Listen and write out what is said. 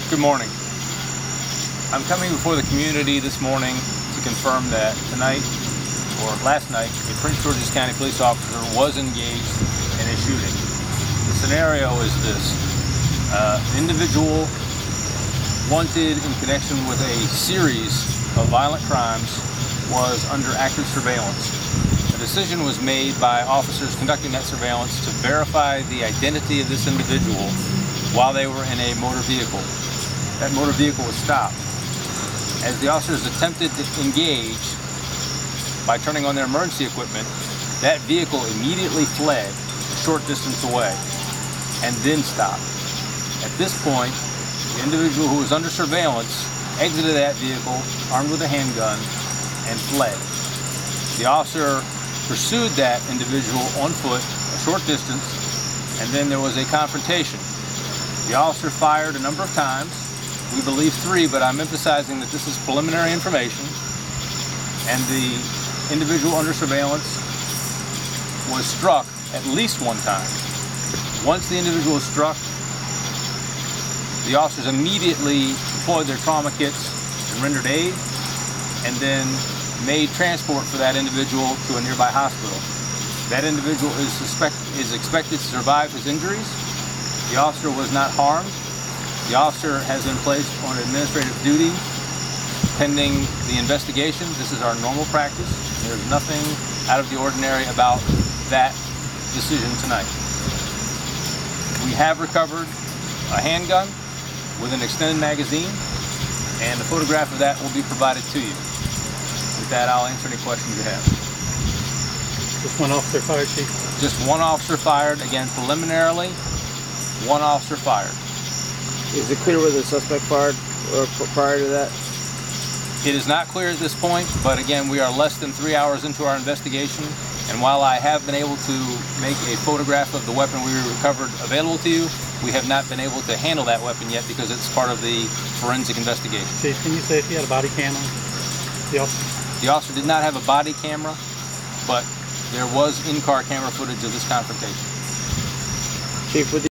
Good morning. I'm coming before the community this morning to confirm that tonight, or last night, a Prince George's County police officer was engaged in a shooting. The scenario is this. An individual wanted in connection with a series of violent crimes was under active surveillance. A decision was made by officers conducting that surveillance to verify the identity of this individual while they were in a motor vehicle. That motor vehicle was stopped. As the officers attempted to engage by turning on their emergency equipment, that vehicle immediately fled a short distance away and then stopped. At this point, the individual who was under surveillance exited that vehicle armed with a handgun and fled. The officer pursued that individual on foot a short distance, and then there was a confrontation. The officer fired a number of times. We believe 3, but I'm emphasizing that this is preliminary information. And the individual under surveillance was struck at least 1 time. Once the individual was struck, the officers immediately deployed their trauma kits and rendered aid, and then made transport for that individual to a nearby hospital. That individual is expected to survive his injuries. The officer was not harmed. The officer has been placed on administrative duty pending the investigation. This is our normal practice. There's nothing out of the ordinary about that decision tonight. We have recovered a handgun with an extended magazine, and a photograph of that will be provided to you. With that, I'll answer any questions you have. Just 1 officer fired, Chief? Just 1 officer fired. Again, preliminarily, 1 officer fired. Is it clear whether the suspect fired or prior to that? It is not clear at this point, but again, we are less than 3 hours into our investigation, and while I have been able to make a photograph of the weapon we recovered available to you, we have not been able to handle that weapon yet because it's part of the forensic investigation. Chief, can you say if he had a body cam on the officer? The officer did not have a body camera, but there was in-car camera footage of this confrontation. Chief, with